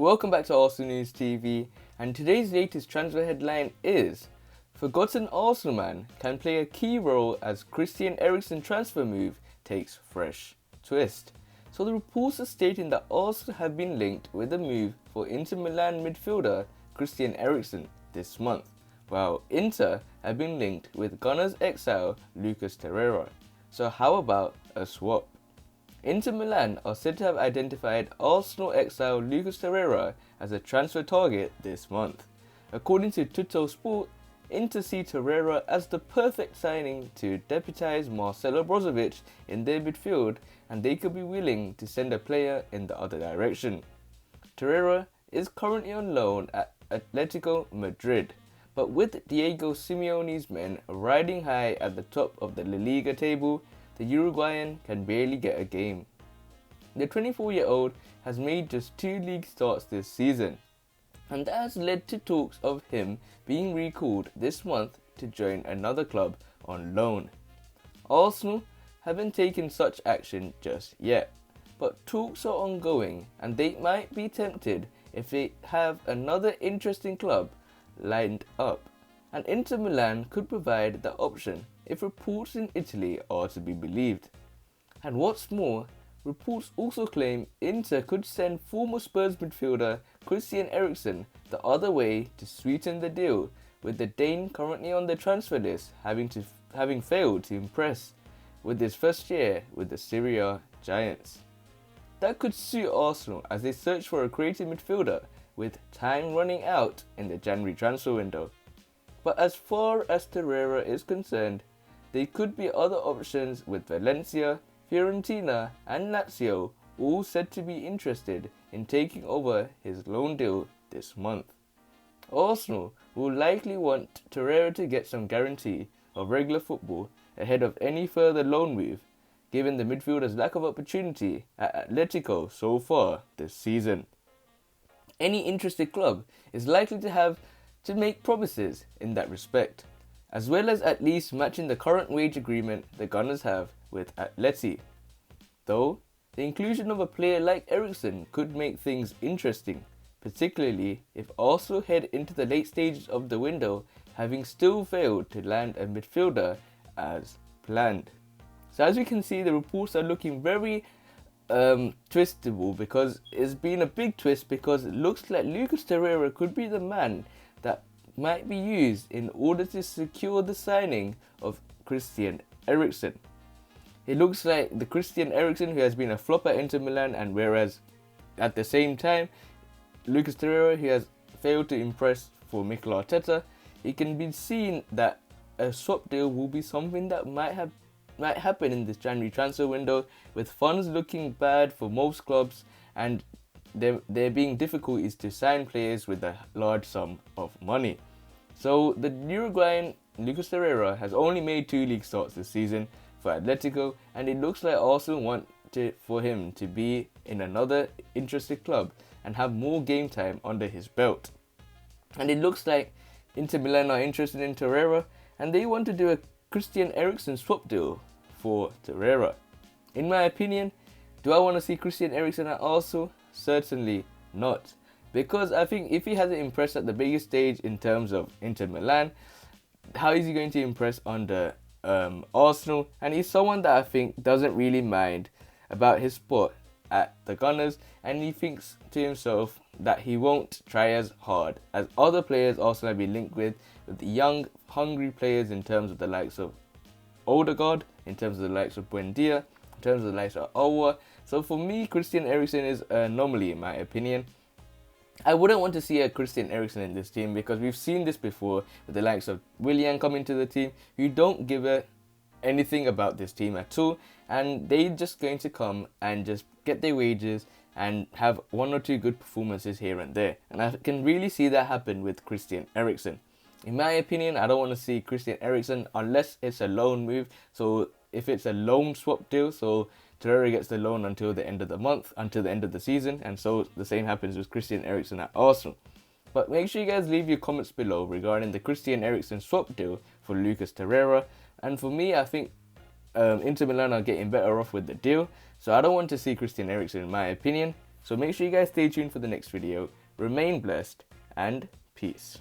welcome back to Arsenal News TV, and today's latest transfer headline is: forgotten Arsenal man can play a key role as Christian Eriksen transfer move takes fresh twist. So the reports are stating that Arsenal have been linked with a move for Inter Milan midfielder Christian Eriksen this month, while Inter have been linked with Gunners exile Lucas Torreira. So how about a swap? Inter Milan are said to have identified Arsenal exile Lucas Torreira as a transfer target this month. According to Tuttosport, Inter see Torreira as the perfect signing to deputise Marcelo Brozovic in their midfield, and they could be willing to send a player in the other direction. Torreira is currently on loan at Atletico Madrid, but with Diego Simeone's men riding high at the top of the La Liga table, the Uruguayan can barely get a game. The 24-year-old has made just 2 league starts this season, and that has led to talks of him being recalled this month to join another club on loan. Arsenal haven't taken such action just yet, but talks are ongoing and they might be tempted if they have another interesting club lined up, and Inter Milan could provide the option if reports in Italy are to be believed. And what's more, reports also claim Inter could send former Spurs midfielder Christian Eriksen the other way to sweeten the deal, with the Dane currently on the transfer list having failed to impress with his first year with the Serie A giants. That could suit Arsenal as they search for a creative midfielder with time running out in the January transfer window. But as far as Torreira is concerned, there could be other options, with Valencia, Fiorentina and Lazio all said to be interested in taking over his loan deal this month. Arsenal will likely want Torreira to get some guarantee of regular football ahead of any further loan move, given the midfielder's lack of opportunity at Atletico so far this season. Any interested club is likely to have to make promises in that respect, as well as at least matching the current wage agreement the Gunners have with Atleti. Though, the inclusion of a player like Eriksen could make things interesting, particularly if Arsenal head into the late stages of the window having still failed to land a midfielder as planned. So as you can see, the reports are looking very twistable, because it's been a big twist, because it looks like Lucas Torreira could be the man that might be used in order to secure the signing of Christian Eriksen. It looks like the Christian Eriksen who has been a flop at Inter Milan, and whereas at the same time Lucas Torreira, who has failed to impress for Mikel Arteta, it can be seen that a swap deal will be something that might happen in this January transfer window, with funds looking bad for most clubs and there being difficulties to sign players with a large sum of money. So the Uruguayan Lucas Torreira has only made 2 league starts this season for Atletico, and it looks like Arsenal want for him to be in another interested club and have more game time under his belt. And it looks like Inter Milan are interested in Torreira, and they want to do a Christian Eriksen swap deal for Torreira. In my opinion, do I want to see Christian Eriksen at Arsenal? Certainly not, because I think if he hasn't impressed at the biggest stage in terms of Inter Milan, how is he going to impress under Arsenal? And he's someone that I think doesn't really mind about his spot at the Gunners, and he thinks to himself that he won't try as hard as other players Arsenal have been linked with the young, hungry players in terms of the likes of Odegaard, in terms of the likes of Buendia, in terms of the likes of Aouar. So for me, Christian Eriksen is an anomaly in my opinion. I wouldn't want to see a Christian Eriksen in this team, because we've seen this before with the likes of Willian coming to the team, who don't give anything about this team at all, and they're just going to come and just get their wages and have 1 or 2 good performances here and there. And I can really see that happen with Christian Eriksen. In my opinion, I don't want to see Christian Eriksen unless it's a loan move. So if it's a loan swap deal, so Torreira gets the loan until the end of the month, until the end of the season, and so the same happens with Christian Eriksen at Arsenal. But make sure you guys leave your comments below regarding the Christian Eriksen swap deal for Lucas Torreira. And for me, I think Inter Milan are getting better off with the deal, so I don't want to see Christian Eriksen in my opinion. So make sure you guys stay tuned for the next video. Remain blessed and peace.